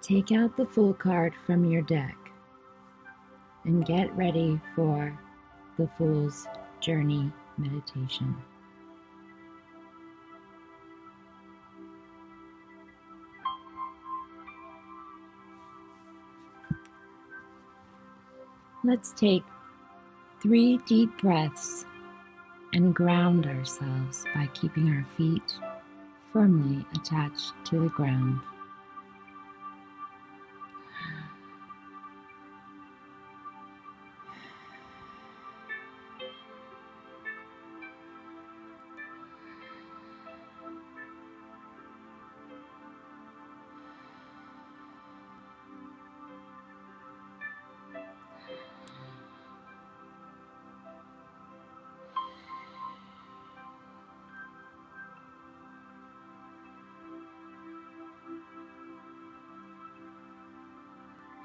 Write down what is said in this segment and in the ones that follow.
Take out the Fool card from your deck and get ready for the Fool's Journey meditation. Let's take 3 deep breaths and ground ourselves by keeping our feet firmly attached to the ground.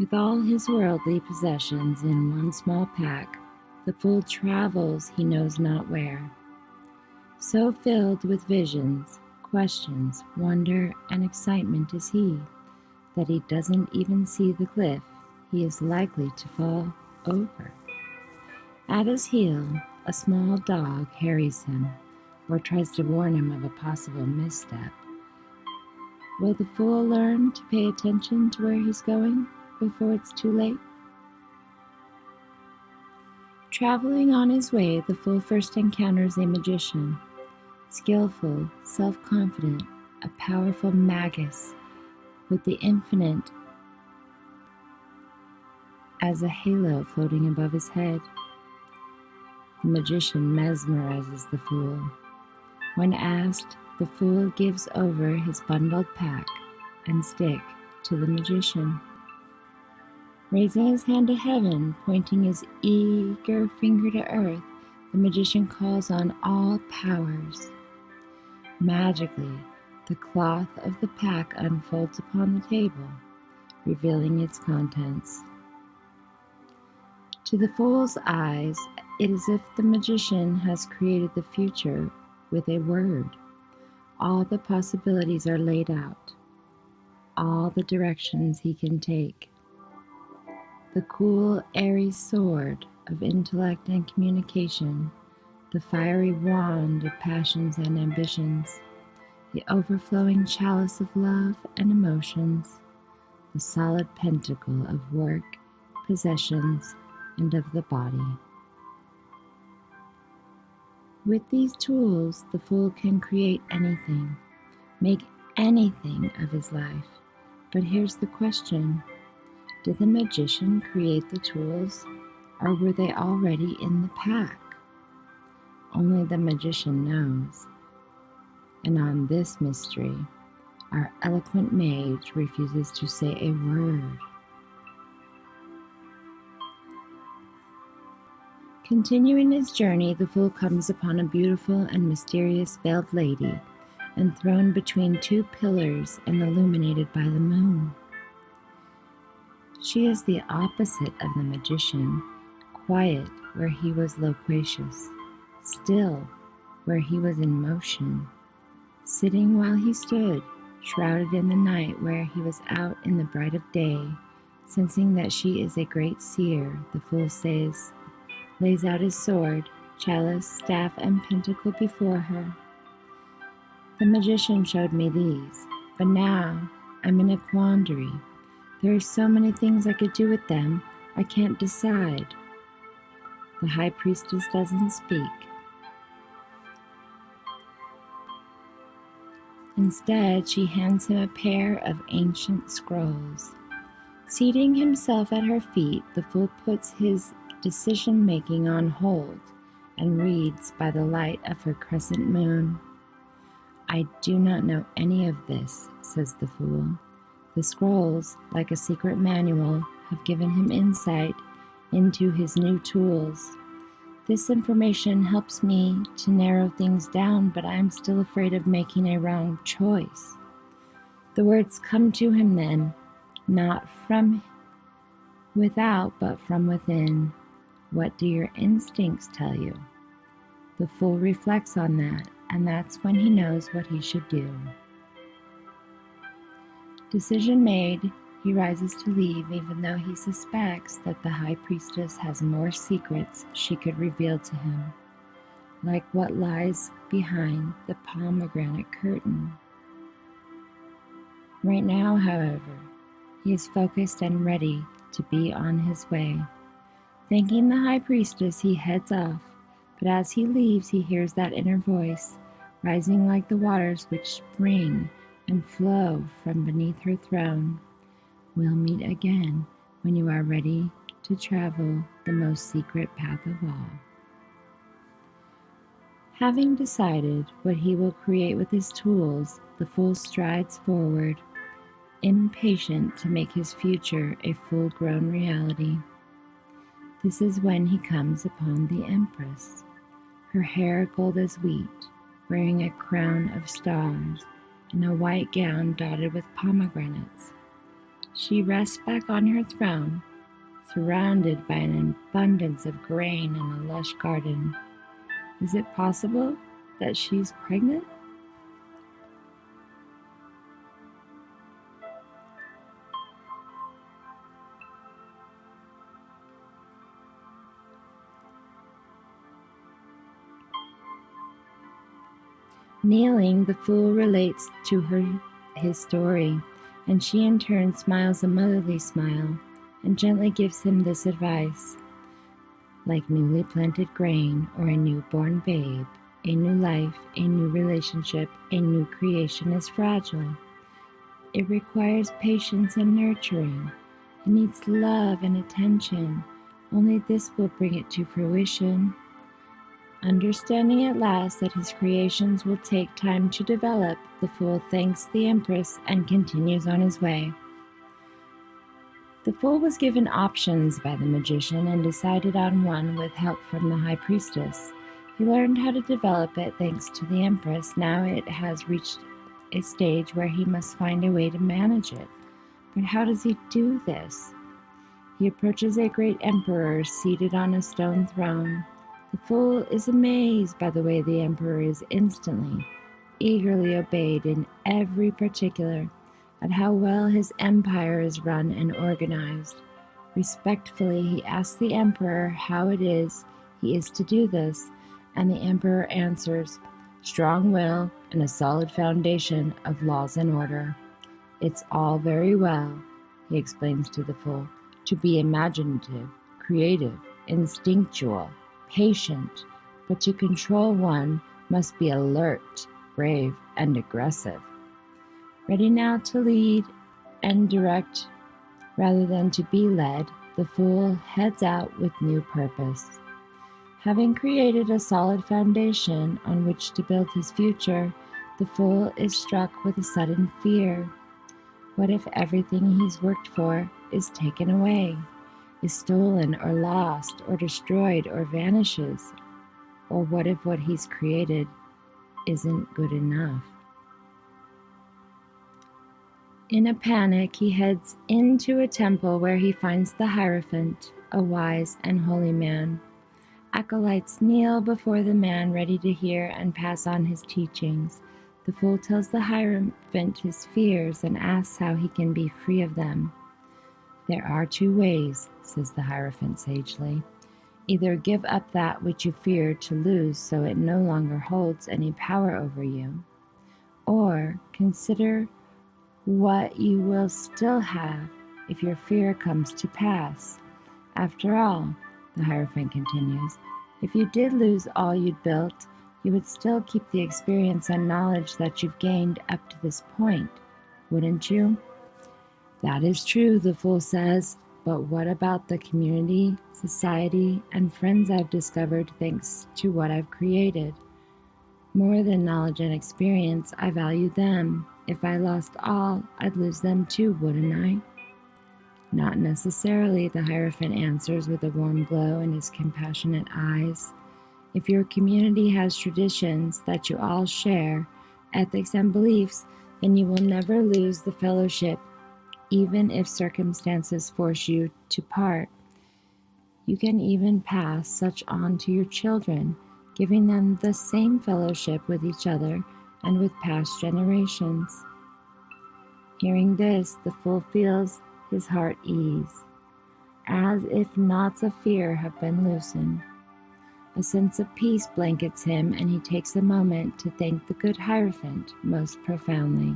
With all his worldly possessions in one small pack, the Fool travels he knows not where. So filled with visions, questions, wonder, and excitement is he, that he doesn't even see the cliff he is likely to fall over. At his heel, a small dog harries him, or tries to warn him of a possible misstep. Will the Fool learn to pay attention to where he's going before it's too late? Traveling on his way, the Fool first encounters a magician, skillful, self-confident, a powerful magus with the infinite as a halo floating above his head. The magician mesmerizes the Fool. When asked, the Fool gives over his bundled pack and stick to the magician. Raising his hand to heaven, pointing his eager finger to earth, the magician calls on all powers. Magically, the cloth of the pack unfolds upon the table, revealing its contents. To the Fool's eyes, it is as if the magician has created the future with a word. All the possibilities are laid out, all the directions he can take. The cool, airy sword of intellect and communication, the fiery wand of passions and ambitions, the overflowing chalice of love and emotions, the solid pentacle of work, possessions, and of the body. With these tools, the Fool can create anything, make anything of his life. But here's the question. Did the magician create the tools, or were they already in the pack? Only the magician knows. And on this mystery, our eloquent mage refuses to say a word. Continuing his journey, the Fool comes upon a beautiful and mysterious veiled lady, enthroned between 2 pillars and illuminated by the moon. She is the opposite of the magician, quiet where he was loquacious, still where he was in motion, sitting while he stood, shrouded in the night where he was out in the bright of day. Sensing that she is a great seer, the Fool lays out his sword, chalice, staff, and pentacle before her. The magician showed me these, but now I'm in a quandary. There are so many things I could do with them, I can't decide. The high priestess doesn't speak. Instead, she hands him a pair of ancient scrolls. Seating himself at her feet, the Fool puts his decision-making on hold and reads by the light of her crescent moon. I do not know any of this, says the Fool. The scrolls, like a secret manual, have given him insight into his new tools. This information helps me to narrow things down, but I am still afraid of making a wrong choice. The words come to him then, not from without, but from within. What do your instincts tell you? The Fool reflects on that, and that's when he knows what he should do. Decision made, He rises to leave, even though he suspects that the high priestess has more secrets she could reveal to him, like what lies behind the pomegranate curtain. Right now, however, he is focused and ready to be on his way. Thanking the high priestess, he heads off, but as he leaves, he hears that inner voice, rising like the waters which spring and flow from beneath her throne. We'll meet again when you are ready to travel the most secret path of all. Having decided what he will create with his tools, the Fool strides forward, impatient to make his future a full-grown reality. This is when he comes upon the Empress, her hair gold as wheat, wearing a crown of stars and a white gown dotted with pomegranates. She rests back on her throne, surrounded by an abundance of grain and a lush garden. Is it possible that she's pregnant? Kneeling, the Fool relates to her his story, and she in turn smiles a motherly smile and gently gives him this advice. Like newly planted grain or a newborn babe, a new life, a new relationship, a new creation is fragile. It requires patience and nurturing. It needs love and attention. Only this will bring it to fruition. Understanding at last that his creations will take time to develop, the Fool thanks the Empress and continues on his way. The Fool was given options by the magician and decided on one with help from the high priestess. He learned how to develop it thanks to the Empress. Now it has reached a stage where he must find a way to manage it. But how does he do this? He approaches a great emperor seated on a stone throne. The Fool is amazed by the way the emperor is instantly, eagerly obeyed in every particular, at how well his empire is run and organized. Respectfully, he asks the emperor how it is he is to do this, and the emperor answers, strong will and a solid foundation of laws and order. It's all very well, he explains to the Fool, to be imaginative, creative, instinctual, patient, but to control one must be alert, brave, and aggressive. Ready now to lead and direct rather than to be led, the Fool heads out with new purpose. Having created a solid foundation on which to build his future, the Fool is struck with a sudden fear. What if everything he's worked for is taken away, is stolen or lost or destroyed or vanishes? Or what if what he's created isn't good enough? In a panic, he heads into a temple where he finds the Hierophant, a wise and holy man. Acolytes kneel before the man, ready to hear and pass on his teachings. The Fool tells the Hierophant his fears and asks how he can be free of them. There are two ways, says the Hierophant sagely. Either give up that which you fear to lose so it no longer holds any power over you, or consider what you will still have if your fear comes to pass. After all, the Hierophant continues, if you did lose all you'd built, you would still keep the experience and knowledge that you've gained up to this point, wouldn't you? That is true, the Fool says, but what about the community, society, and friends I've discovered thanks to what I've created? More than knowledge and experience, I value them. If I lost all, I'd lose them too, wouldn't I? Not necessarily, the Hierophant answers with a warm glow in his compassionate eyes. If your community has traditions that you all share, ethics and beliefs, then you will never lose the fellowship, even if circumstances force you to part. You can even pass such on to your children, giving them the same fellowship with each other and with past generations. Hearing this, the Fool feels his heart ease, as if knots of fear have been loosened. A sense of peace blankets him, and he takes a moment to thank the good Hierophant most profoundly.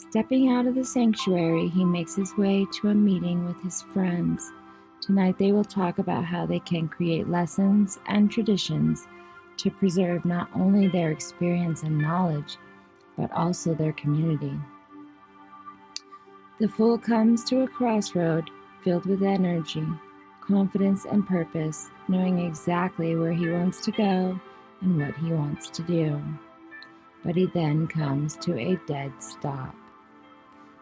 Stepping out of the sanctuary, he makes his way to a meeting with his friends. Tonight they will talk about how they can create lessons and traditions to preserve not only their experience and knowledge, but also their community. The Fool comes to a crossroad filled with energy, confidence, and purpose, knowing exactly where he wants to go and what he wants to do. But he then comes to a dead stop.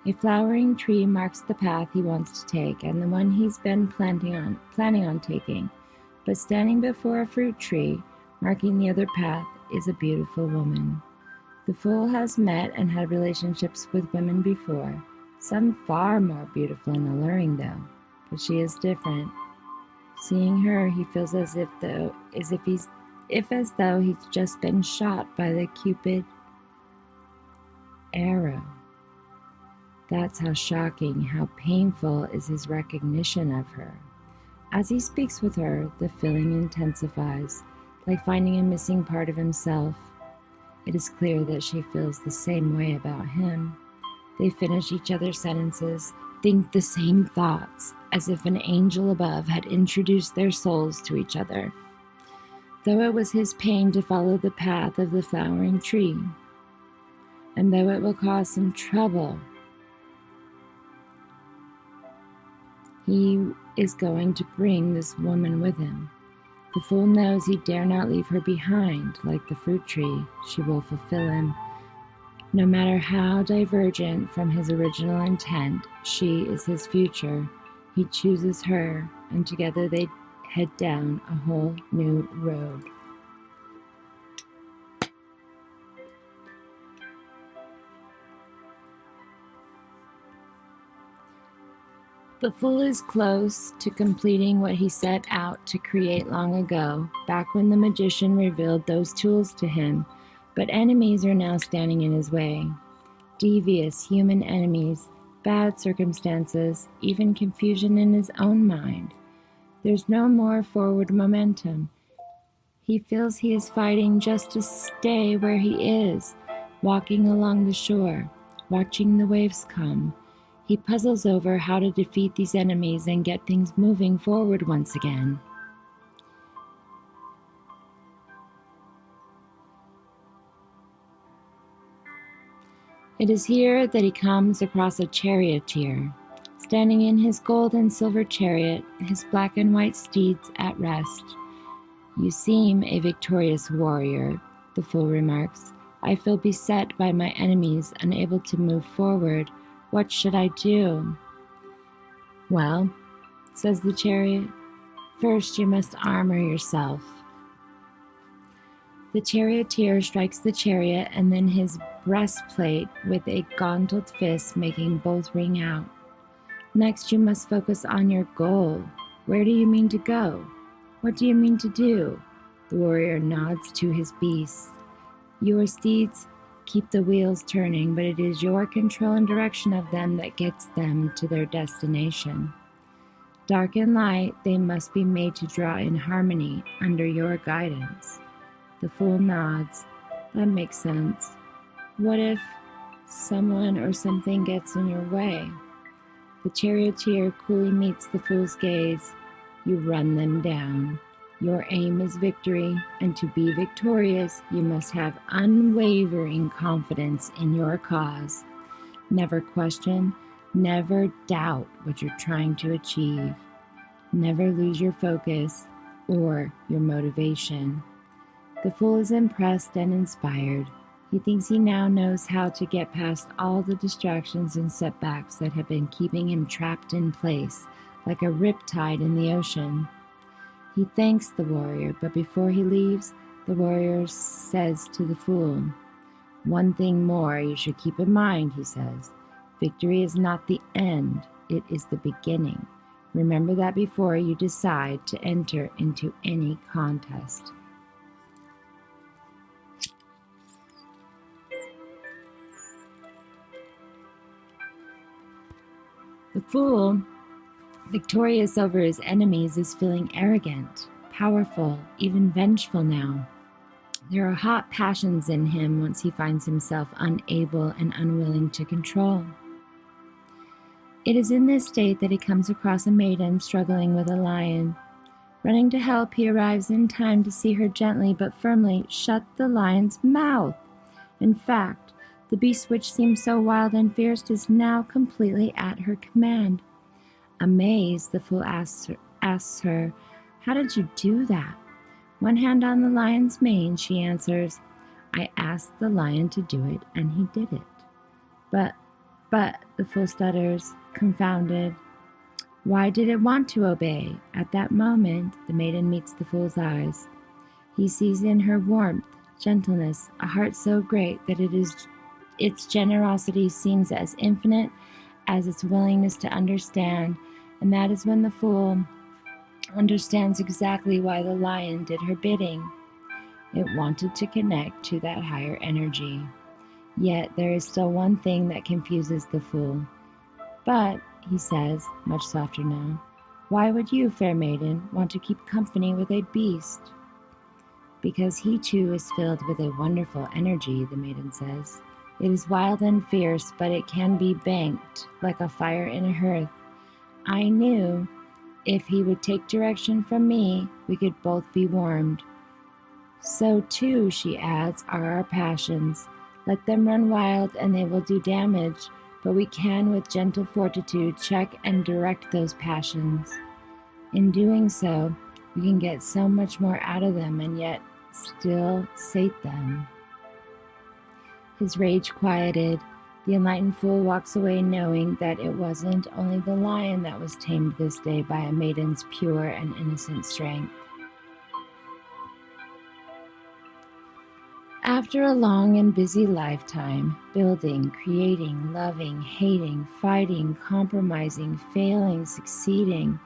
A flowering tree marks the path he wants to take and the one he's been planning on taking. But standing before a fruit tree, marking the other path, is a beautiful woman. The Fool has met and had relationships with women before, some far more beautiful and alluring though, but she is different. Seeing her, he feels as though he's just been shot by the Cupid arrow. That's how shocking, how painful is his recognition of her. As he speaks with her, the feeling intensifies, like finding a missing part of himself. It is clear that she feels the same way about him. They finish each other's sentences, think the same thoughts, as if an angel above had introduced their souls to each other. Though it was his pain to follow the path of the flowering tree, and though it will cause some trouble, he is going to bring this woman with him. The Fool knows he dare not leave her behind. Like the fruit tree, she will fulfill him. No matter how divergent from his original intent, she is his future. He chooses her, and together they head down a whole new road. The Fool is close to completing what he set out to create long ago, back when the magician revealed those tools to him, but enemies are now standing in his way. Devious human enemies, bad circumstances, even confusion in his own mind. There's no more forward momentum. He feels he is fighting just to stay where he is, walking along the shore, watching the waves come. He puzzles over how to defeat these enemies and get things moving forward once again. It is here that he comes across a charioteer, standing in his gold and silver chariot, his black and white steeds at rest. "You seem a victorious warrior," the Fool remarks. "I feel beset by my enemies, unable to move forward. What should I do?" "Well," says the chariot, "first you must armor yourself." The charioteer strikes the chariot and then his breastplate with a gauntlet fist, making both ring out. "Next you must focus on your goal. Where do you mean to go? What do you mean to do?" The warrior nods to his beasts. "Your steeds keep the wheels turning, but it is your control and direction of them that gets them to their destination. Dark and light, they must be made to draw in harmony under your guidance." The Fool nods. "That makes sense. What if someone or something gets in your way?" The charioteer coolly meets the Fool's gaze. "You run them down. Your aim is victory, and to be victorious, you must have unwavering confidence in your cause. Never question, never doubt what you're trying to achieve. Never lose your focus or your motivation." The Fool is impressed and inspired. He thinks he now knows how to get past all the distractions and setbacks that have been keeping him trapped in place, like a riptide in the ocean. He thanks the warrior, but before he leaves, the warrior says to the Fool, "One thing more you should keep in mind," he says. "Victory is not the end, it is the beginning. Remember that before you decide to enter into any contest." The fool, victorious over his enemies, is feeling arrogant, powerful, even vengeful now. There are hot passions in him once he finds himself unable and unwilling to control. It is in this state that he comes across a maiden struggling with a lion. Running to help, he arrives in time to see her gently but firmly shut the lion's mouth. In fact, the beast, which seemed so wild and fierce, is now completely at her command. Amazed, the fool asks her, "How did you do that?" One hand on the lion's mane, she answers, "I asked the lion to do it, and he did it." But, the fool stutters, confounded. Why did it want to obey? At that moment, the maiden meets the fool's eyes. He sees in her warmth, gentleness, a heart so great that its generosity seems as infinite as its willingness to understand, and that is when the fool understands exactly why the lion did her bidding. It wanted to connect to that higher energy. Yet there is still one thing that confuses the fool. "But," he says, much softer now, "why would you, fair maiden, want to keep company with a beast?" "Because he too is filled with a wonderful energy," the maiden says. "It is wild and fierce, but it can be banked like a fire in a hearth. I knew if he would take direction from me, we could both be warmed. So too," she adds, "are our passions. Let them run wild and they will do damage, but we can with gentle fortitude check and direct those passions. In doing so, we can get so much more out of them and yet still sate them." His rage quieted, the enlightened fool walks away knowing that it wasn't only the lion that was tamed this day by a maiden's pure and innocent strength. After a long and busy lifetime, building, creating, loving, hating, fighting, compromising, failing, succeeding,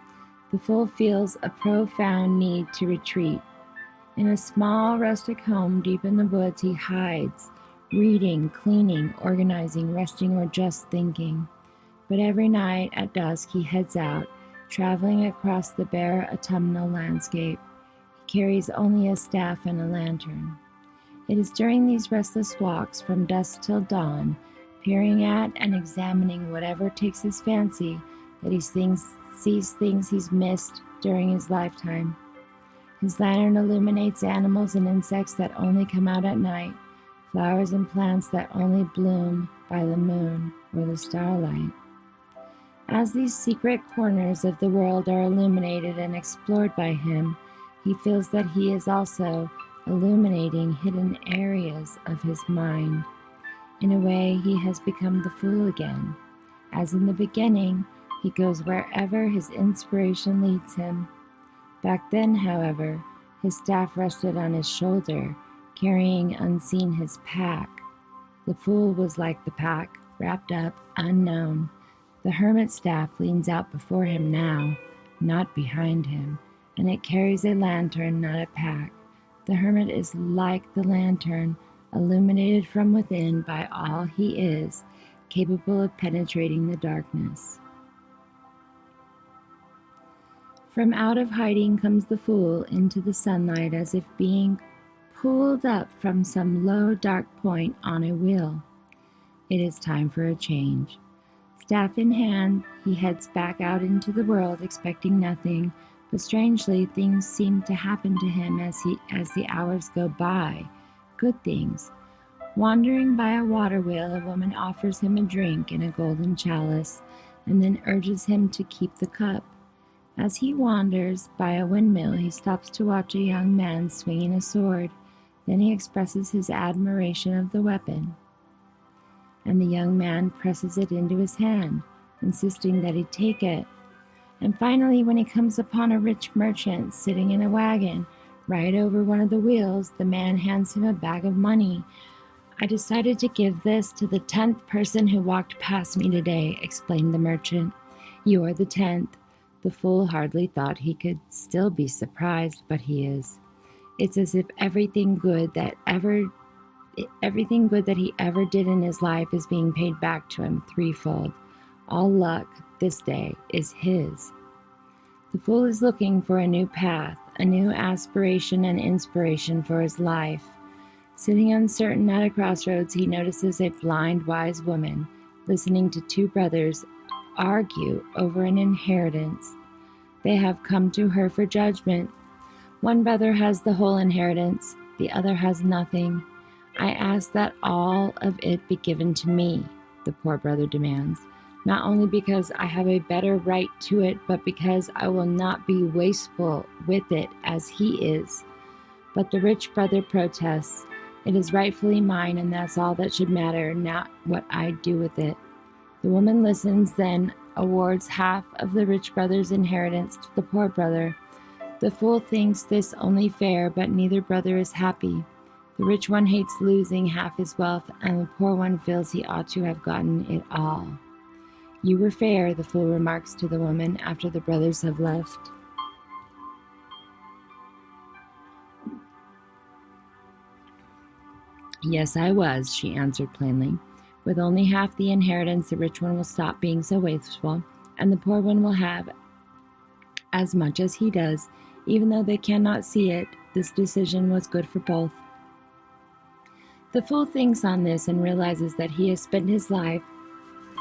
the fool feels a profound need to retreat. In a small rustic home deep in the woods, he hides, reading, cleaning, organizing, resting, or just thinking. But every night at dusk he heads out, traveling across the bare autumnal landscape. He carries only a staff and a lantern. It is during these restless walks from dusk till dawn, peering at and examining whatever takes his fancy, that he sees things he's missed during his lifetime. His lantern illuminates animals and insects that only come out at night, flowers and plants that only bloom by the moon or the starlight. As these secret corners of the world are illuminated and explored by him, he feels that he is also illuminating hidden areas of his mind. In a way, he has become the fool again. As in the beginning, he goes wherever his inspiration leads him. Back then, however, his staff rested on his shoulder, carrying unseen his pack. The fool was like the pack, wrapped up, unknown. The hermit staff leans out before him now, not behind him, and it carries a lantern, not a pack. The hermit is like the lantern, illuminated from within by all he is, capable of penetrating the darkness. From out of hiding comes the fool into the sunlight as if being pulled up from some low, dark point on a wheel. It is time for a change. Staff in hand, he heads back out into the world, expecting nothing, but strangely, things seem to happen to him as the hours go by. Good things. Wandering by a water wheel, a woman offers him a drink in a golden chalice, and then urges him to keep the cup. As he wanders by a windmill, he stops to watch a young man swinging a sword. Then he expresses his admiration of the weapon, and the young man presses it into his hand, insisting that he take it. And finally, when he comes upon a rich merchant sitting in a wagon right over one of the wheels, the man hands him a bag of money. "I decided to give this to the 10th person who walked past me today," explained the merchant. "You're the 10th. The fool hardly thought he could still be surprised, but he is. It's as if everything good that he ever did in his life is being paid back to him threefold. All luck this day is his. The fool is looking for a new path, a new aspiration and inspiration for his life. Sitting uncertain at a crossroads, he notices a blind, wise woman listening to two brothers argue over an inheritance. They have come to her for judgment. One brother has the whole inheritance, the other has nothing. I ask that all of it be given to me, the poor brother demands, not only because I have a better right to it, but because I will not be wasteful with it as he is. But the rich brother protests, it is rightfully mine, and that's all that should matter, not what I do with it. The woman listens, then awards half of the rich brother's inheritance to the poor brother. The fool thinks this only fair, but neither brother is happy. The rich one hates losing half his wealth, and the poor one feels he ought to have gotten it all. You were fair, the fool remarks to the woman after the brothers have left. Yes, I was, she answered plainly. With only half the inheritance, the rich one will stop being so wasteful, and the poor one will have as much as he does. Even though they cannot see it, this decision was good for both. The fool thinks on this and realizes that he has spent his life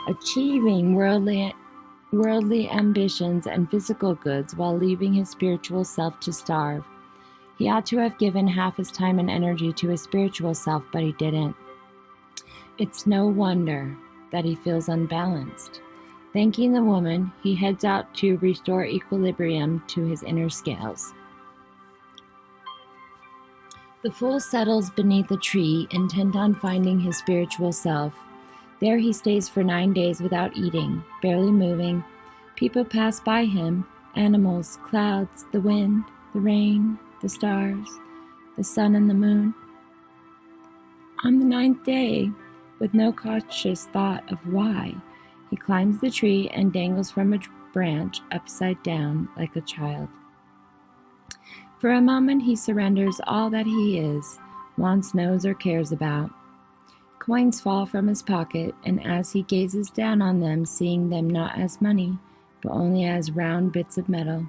achieving worldly ambitions and physical goods while leaving his spiritual self to starve. He ought to have given half his time and energy to his spiritual self, but he didn't. It's no wonder that he feels unbalanced. Thanking the woman, he heads out to restore equilibrium to his inner scales. The fool settles beneath a tree, intent on finding his spiritual self. There he stays for 9 days without eating, barely moving. People pass by him, animals, clouds, the wind, the rain, the stars, the sun and the moon. On the 9th day, with no conscious thought of why, he climbs the tree and dangles from a branch upside down like a child. For a moment he surrenders all that he is, wants, knows, or cares about. Coins fall from his pocket, and as he gazes down on them, seeing them not as money, but only as round bits of metal,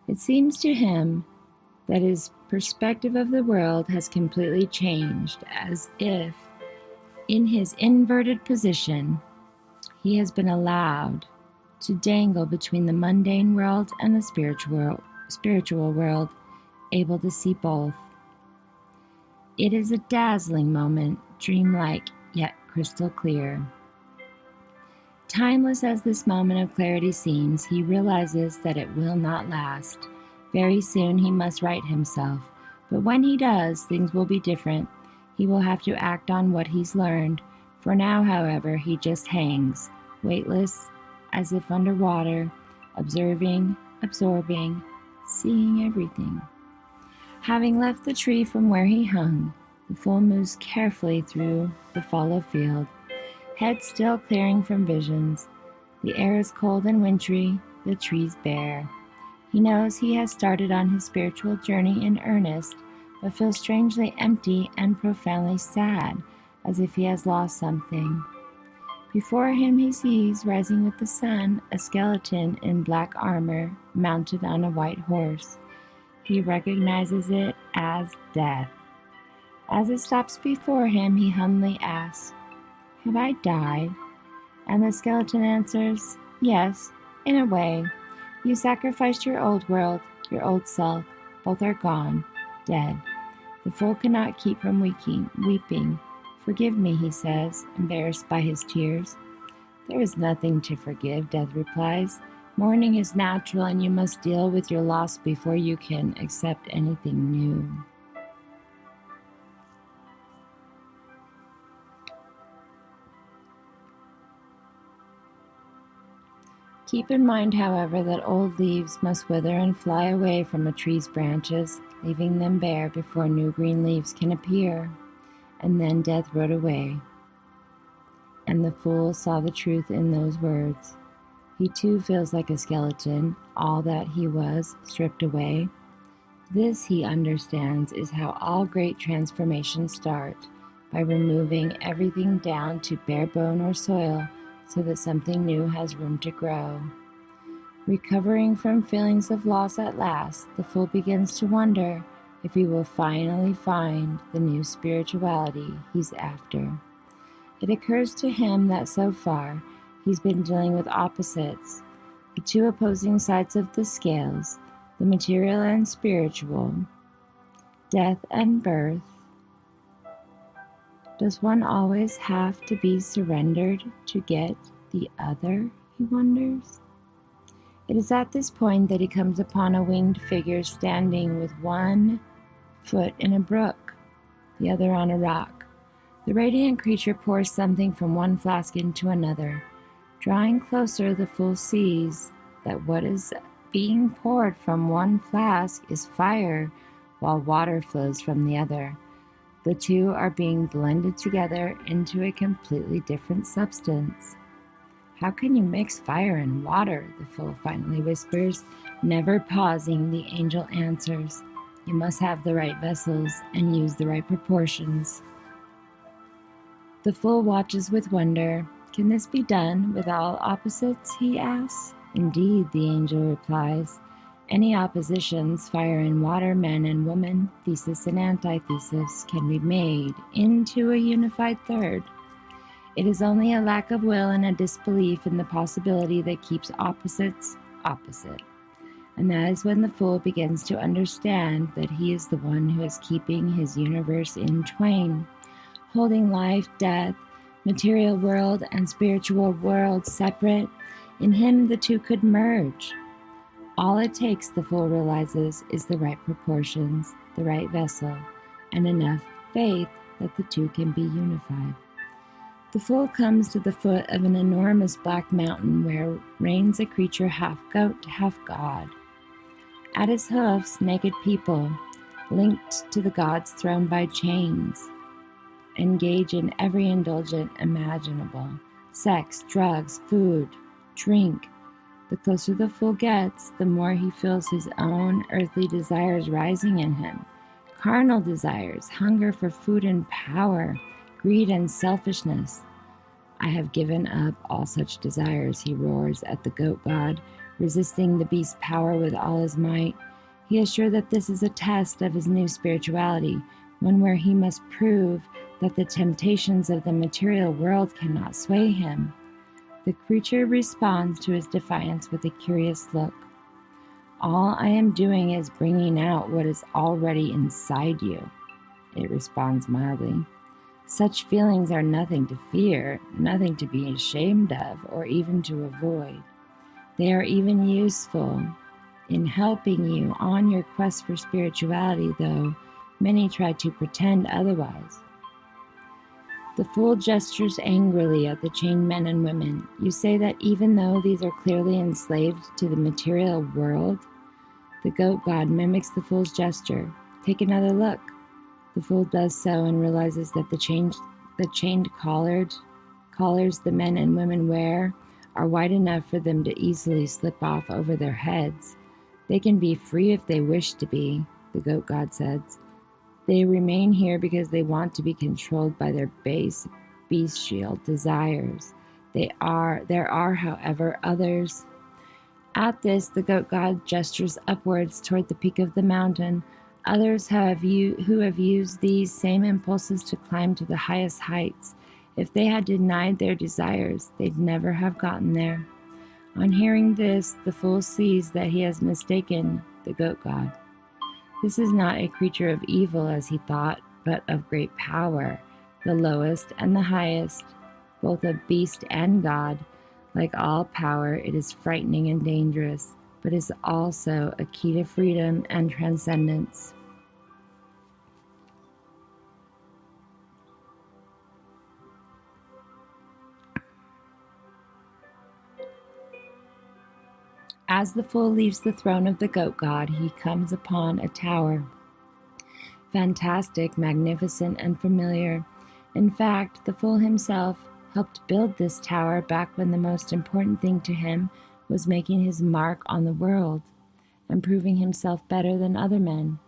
it seems to him that his perspective of the world has completely changed, as if, in his inverted position, he has been allowed to dangle between the mundane world and the spiritual world, able to see both. It is a dazzling moment, dreamlike yet crystal clear. Timeless as this moment of clarity seems, he realizes that it will not last. Very soon he must right himself, but when he does, things will be different. He will have to act on what he's learned. For now, however, he just hangs, weightless, as if underwater, observing, absorbing, seeing everything. Having left the tree from where he hung, the fool moves carefully through the fallow field, head still clearing from visions. The air is cold and wintry, the trees bare. He knows he has started on his spiritual journey in earnest, but feels strangely empty and profoundly sad, as if he has lost something. Before him he sees, rising with the sun, a skeleton in black armor, mounted on a white horse. He recognizes it as Death. As it stops before him, he humbly asks, "Have I died?" And the skeleton answers, "Yes, in a way. You sacrificed your old world, your old self. Both are gone, dead." The fool cannot keep from weeping. "Forgive me," he says, embarrassed by his tears. "There is nothing to forgive," Death replies. "Mourning is natural, and you must deal with your loss before you can accept anything new." Keep in mind, however, that old leaves must wither and fly away from a tree's branches, leaving them bare before new green leaves can appear. And then Death rode away. And the fool saw the truth in those words. He too feels like a skeleton, all that he was stripped away. This, he understands, is how all great transformations start, by removing everything down to bare bone or soil, so that something new has room to grow. Recovering from feelings of loss at last, the fool begins to wonder if he will finally find the new spirituality he's after. It occurs to him that so far he's been dealing with opposites, the two opposing sides of the scales, the material and spiritual, death and birth. Does one always have to be surrendered to get the other, he wonders? It is at this point that he comes upon a winged figure standing with one foot in a brook, the other on a rock. The radiant creature pours something from one flask into another. Drawing closer, the fool sees that what is being poured from one flask is fire, while water flows from the other. The two are being blended together into a completely different substance. How can you mix fire and water? The fool finally whispers. Never pausing, the angel answers. You must have the right vessels and use the right proportions. The fool watches with wonder. Can this be done with all opposites, he asks. Indeed, the angel replies. Any oppositions, fire and water, men and women, thesis and antithesis, can be made into a unified third. It is only a lack of will and a disbelief in the possibility that keeps opposites opposite. And that is when the fool begins to understand that he is the one who is keeping his universe in twain, holding life, death, material world, and spiritual world separate. In him, the two could merge. All it takes, the fool realizes, is the right proportions, the right vessel, and enough faith that the two can be unified. The fool comes to the foot of an enormous black mountain where reigns a creature half goat, half god. At his hoofs, naked people, linked to the god's throne by chains, engage in every indulgence imaginable: sex, drugs, food, drink. The closer the fool gets, the more he feels his own earthly desires rising in him. Carnal desires, hunger for food and power, greed and selfishness. I have given up all such desires, he roars at the goat god, resisting the beast's power with all his might. He is sure that this is a test of his new spirituality, one where he must prove that the temptations of the material world cannot sway him. The creature responds to his defiance with a curious look. All I am doing is bringing out what is already inside you, it responds mildly. Such feelings are nothing to fear, nothing to be ashamed of, or even to avoid. They are even useful in helping you on your quest for spirituality, though many try to pretend otherwise. The fool gestures angrily at the chained men and women. You say that even though these are clearly enslaved to the material world? The goat god mimics the fool's gesture. Take another look. The fool does so and realizes that the chained collars the men and women wear are wide enough for them to easily slip off over their heads. They can be free if they wish to be, the goat god says. They remain here because they want to be controlled by their base bestial desires. There are, however, others. At this, the goat god gestures upwards toward the peak of the mountain. Others who have used these same impulses to climb to the highest heights. If they had denied their desires, they'd never have gotten there. On hearing this, the fool sees that he has mistaken the goat god. This is not a creature of evil, as he thought, but of great power, the lowest and the highest, both of beast and god. Like all power, it is frightening and dangerous, but is also a key to freedom and transcendence. As the fool leaves the throne of the goat god, he comes upon a tower. Fantastic, magnificent, and familiar. In fact, the fool himself helped build this tower back when the most important thing to him was making his mark on the world and proving himself better than other men.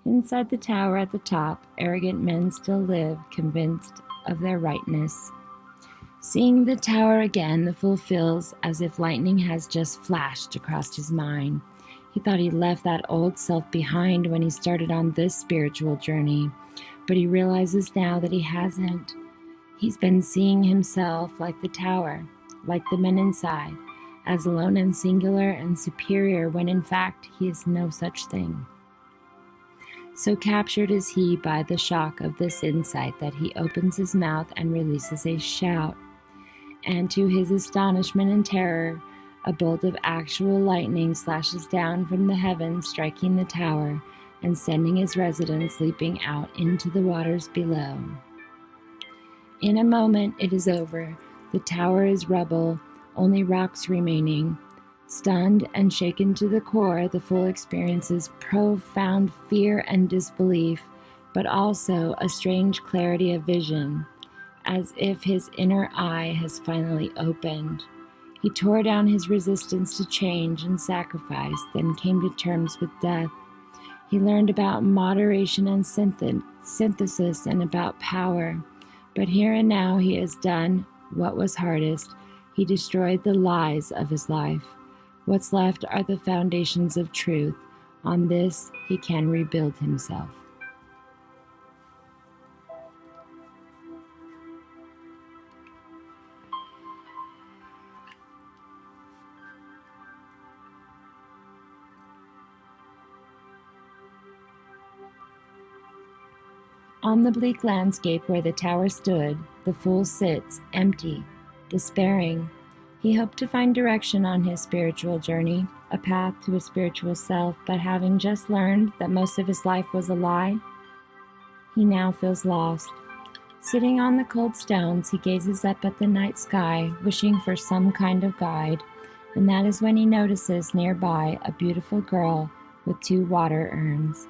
Inside the tower at the top, arrogant men still live, convinced of their rightness. Seeing the tower again, the fool feels as if lightning has just flashed across his mind. He thought he left that old self behind when he started on this spiritual journey, but he realizes now that he hasn't. He's been seeing himself like the tower, like the men inside, as alone and singular and superior, when in fact he is no such thing. So captured is he by the shock of this insight that he opens his mouth and releases a shout. And to his astonishment and terror, a bolt of actual lightning slashes down from the heavens, striking the tower and sending his residents leaping out into the waters below. In a moment, it is over. The tower is rubble, only rocks remaining. Stunned and shaken to the core, the fool experiences profound fear and disbelief, but also a strange clarity of vision, as if his inner eye has finally opened. He tore down his resistance to change and sacrifice, then came to terms with death. He learned about moderation and synthesis and about power. But here and now he has done what was hardest. He destroyed the lies of his life. What's left are the foundations of truth. On this, he can rebuild himself. On the bleak landscape where the tower stood, the fool sits, empty, despairing. He hoped to find direction on his spiritual journey, a path to a spiritual self, but having just learned that most of his life was a lie, he now feels lost. Sitting on the cold stones, he gazes up at the night sky, wishing for some kind of guide, and that is when he notices nearby a beautiful girl with 2 water urns.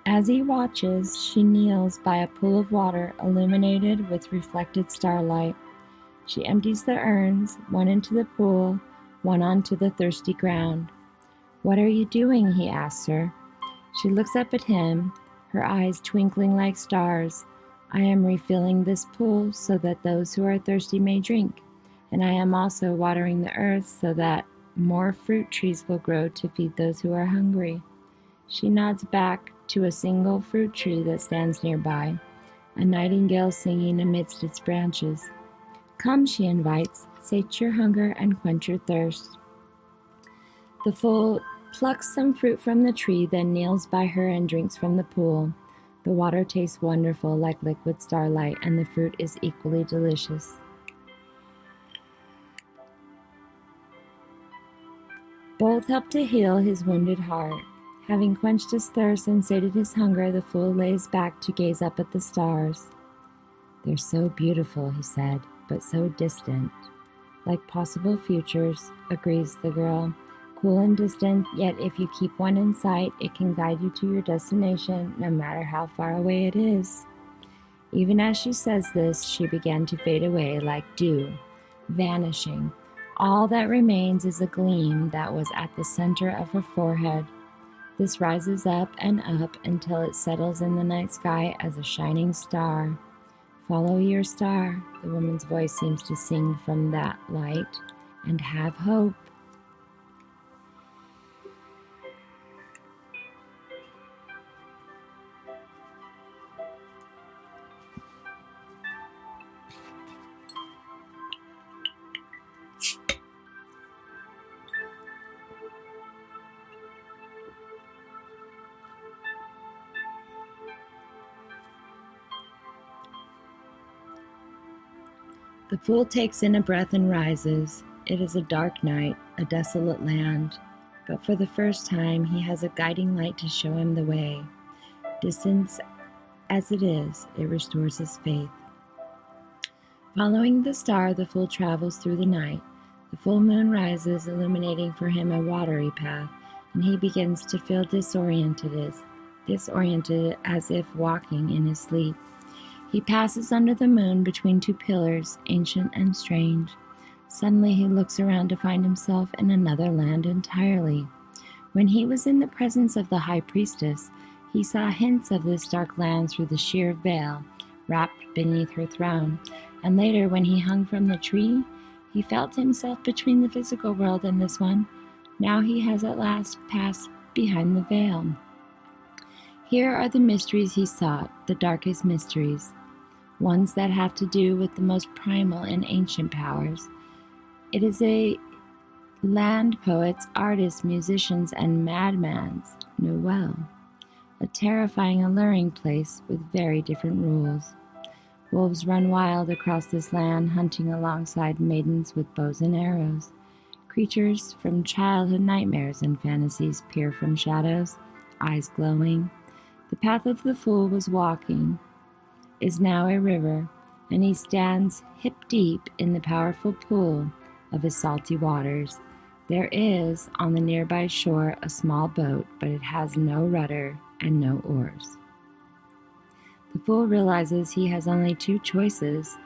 As he watches, she kneels by a pool of water illuminated with reflected starlight. She empties the urns, one into the pool, one onto the thirsty ground. "What are you doing?" he asks her. She looks up at him, her eyes twinkling like stars. "I am refilling this pool so that those who are thirsty may drink, and I am also watering the earth so that more fruit trees will grow to feed those who are hungry." She nods back to a single fruit tree that stands nearby, a nightingale singing amidst its branches. "Come," she invites, "sate your hunger and quench your thirst." The fool plucks some fruit from the tree, then kneels by her and drinks from the pool. The water tastes wonderful, like liquid starlight, and the fruit is equally delicious. Both help to heal his wounded heart. Having quenched his thirst and sated his hunger, the fool lays back to gaze up at the stars. "They're so beautiful," he said, "but so distant." "Like possible futures," agrees the girl. "Cool and distant, yet if you keep one in sight, it can guide you to your destination, no matter how far away it is." Even as she says this, she began to fade away like dew, vanishing. All that remains is a gleam that was at the center of her forehead. This rises up and up until it settles in the night sky as a shining star. "Follow your star," the woman's voice seems to sing from that light, "and have hope." The fool takes in a breath and rises. It is a dark night, a desolate land, but for the first time he has a guiding light to show him the way. Distant as it is, it restores his faith. Following the star, the fool travels through the night. The full moon rises, illuminating for him a watery path, and he begins to feel disoriented as if walking in his sleep. He passes under the moon between 2 pillars, ancient and strange. Suddenly he looks around to find himself in another land entirely. When he was in the presence of the high priestess, he saw hints of this dark land through the sheer veil wrapped beneath her throne, And later, when he hung from the tree, he felt himself between the physical world and this one. Now he has at last passed behind the veil. Here are the mysteries he sought, the darkest mysteries, ones that have to do with the most primal and ancient powers. It is a land poets, artists, musicians, and madmans know well. A terrifying, alluring place with very different rules. Wolves run wild across this land, hunting alongside maidens with bows and arrows. Creatures from childhood nightmares and fantasies peer from shadows, eyes glowing. The path of the fool was walking is now a river, and he stands hip-deep in the powerful pool of his salty waters. There is, on the nearby shore, a small boat, but it has no rudder and no oars. The fool realizes he has only two choices.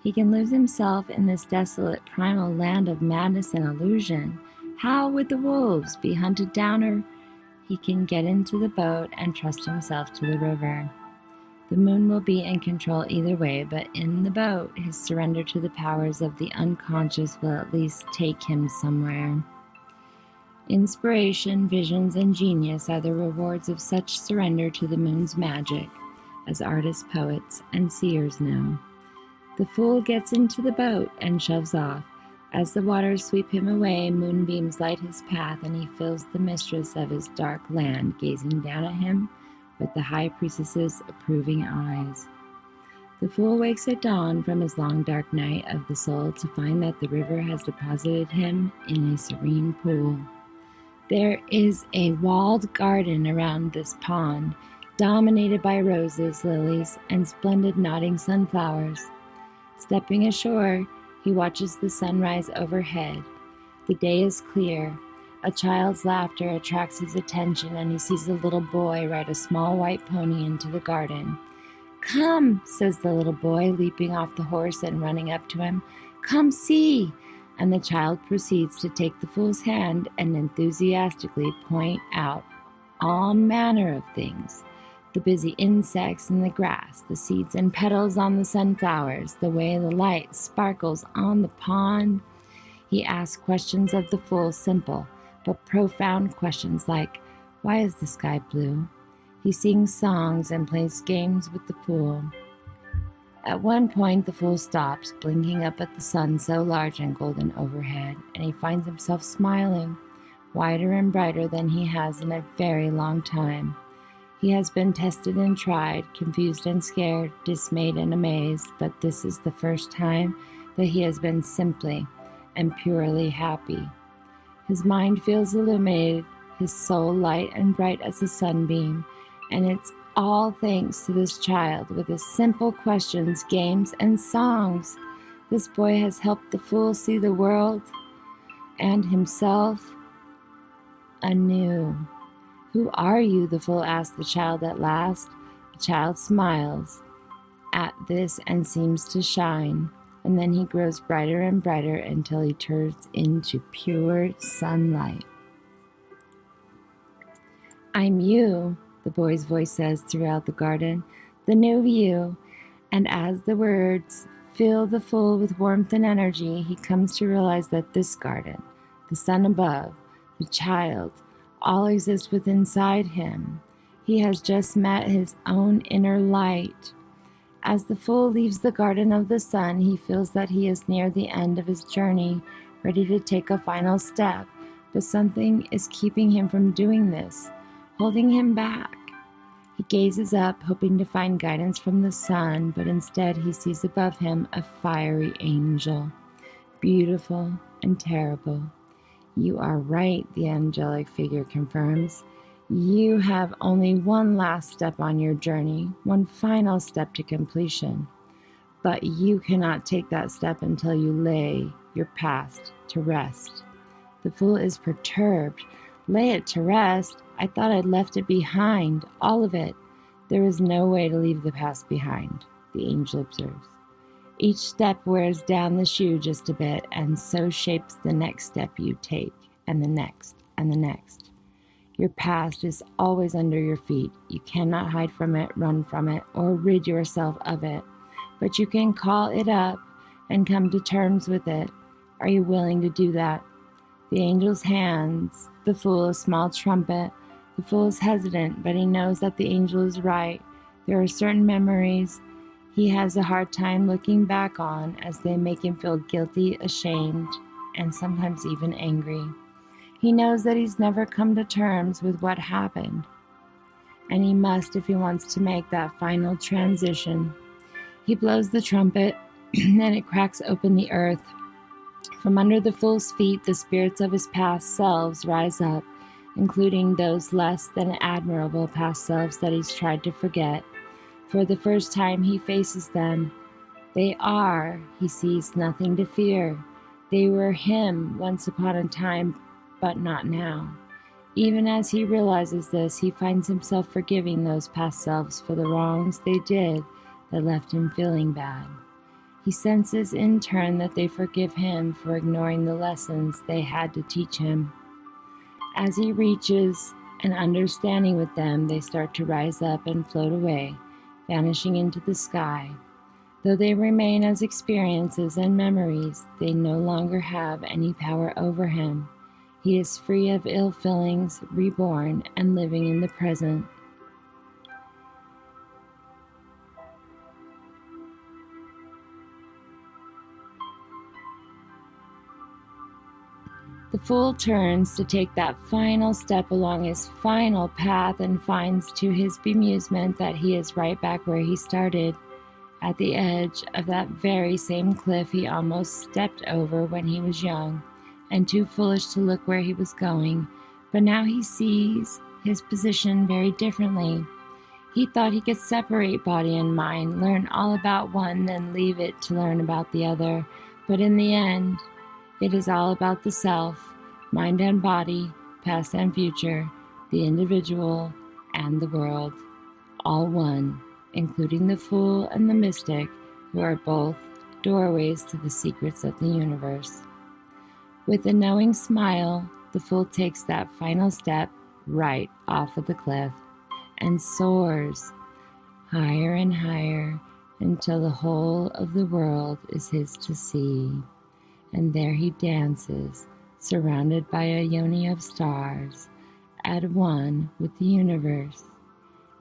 He can lose himself in this desolate primal land of madness and illusion. How would the wolves be hunted down, or he can get into the boat and trust himself to the river. The moon will be in control either way, but in the boat, his surrender to the powers of the unconscious will at least take him somewhere. Inspiration, visions, and genius are the rewards of such surrender to the moon's magic, as artists, poets, and seers know. The fool gets into the boat and shoves off. As the waters sweep him away, moonbeams light his path, and he feels the mistress of his dark land gazing down at him with the high priestess's approving eyes. The fool wakes at dawn from his long dark night of the soul to find that the river has deposited him in a serene pool. There is a walled garden around this pond, dominated by roses, lilies, and splendid nodding sunflowers. Stepping ashore, he watches the sunrise overhead. The day is clear. A child's laughter attracts his attention, and he sees a little boy ride a small white pony into the garden. "Come," says the little boy, leaping off the horse and running up to him. "Come see." And the child proceeds to take the fool's hand and enthusiastically point out all manner of things. The busy insects in the grass, the seeds and petals on the sunflowers, the way the light sparkles on the pond. He asks questions of the fool, simple but profound questions like, why is the sky blue? He sings songs and plays games with the fool. At one point, the fool stops, blinking up at the sun so large and golden overhead, and he finds himself smiling, wider and brighter than he has in a very long time. He has been tested and tried, confused and scared, dismayed and amazed, but this is the first time that he has been simply and purely happy. His mind feels illuminated, his soul light and bright as a sunbeam, and it's all thanks to this child with his simple questions, games, and songs. This boy has helped the fool see the world and himself anew. "Who are you?" the fool asks the child at last. The child smiles at this and seems to shine, and then he grows brighter and brighter until he turns into pure sunlight. "I'm you," the boy's voice says throughout the garden, "the new you." And as the words fill the fool with warmth and energy, he comes to realize that this garden, the sun above, the child, all exist within inside him. He has just met his own inner light. As the fool leaves the garden of the sun, he feels that he is near the end of his journey, ready to take a final step, but something is keeping him from doing this, holding him back. He gazes up, hoping to find guidance from the sun, but instead he sees above him a fiery angel, beautiful and terrible. "You are right," the angelic figure confirms. "You have only one last step on your journey, one final step to completion. But you cannot take that step until you lay your past to rest." The fool is perturbed. "Lay it to rest? I thought I'd left it behind, all of it." "There is no way to leave the past behind," the angel observes. "Each step wears down the shoe just a bit, and so shapes the next step you take, and the next, and the next. Your past is always under your feet. You cannot hide from it, run from it, or rid yourself of it. but you can call it up and come to terms with it. Are you willing to do that? The angel's hands the fool a small trumpet. The fool is hesitant, but he knows that the angel is right. There are certain memories he has a hard time looking back on, as they make him feel guilty, ashamed, and sometimes even angry. He knows that he's never come to terms with what happened, and he must if he wants to make that final transition. He blows the trumpet, and it cracks open the earth. From under the fool's feet, the spirits of his past selves rise up, including those less than admirable past selves that he's tried to forget. For the first time, he faces them. They are, he sees, nothing to fear. They were him once upon a time, but not now. Even as he realizes this, he finds himself forgiving those past selves for the wrongs they did that left him feeling bad. He senses in turn that they forgive him for ignoring the lessons they had to teach him. As he reaches an understanding with them, they start to rise up and float away, vanishing into the sky. Though they remain as experiences and memories, they no longer have any power over him. He is free of ill feelings, reborn, and living in the present. The fool turns to take that final step along his final path and finds to his bemusement that he is right back where he started, at the edge of that very same cliff he almost stepped over when he was young and too foolish to look where he was going. But now he sees his position very differently. He thought he could separate body and mind, learn all about one, then leave it to learn about the other. But in the end, it is all about the self, mind and body, past and future, the individual and the world, all one, including the fool and the mystic, who are both doorways to the secrets of the universe. With a knowing smile, the fool takes that final step right off of the cliff and soars higher and higher until the whole of the world is his to see. And there he dances, surrounded by a yoni of stars, at one with the universe,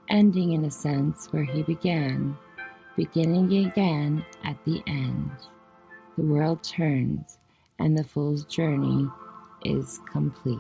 ending in a sense where he began, beginning again at the end. The world turns, and the fool's journey is complete.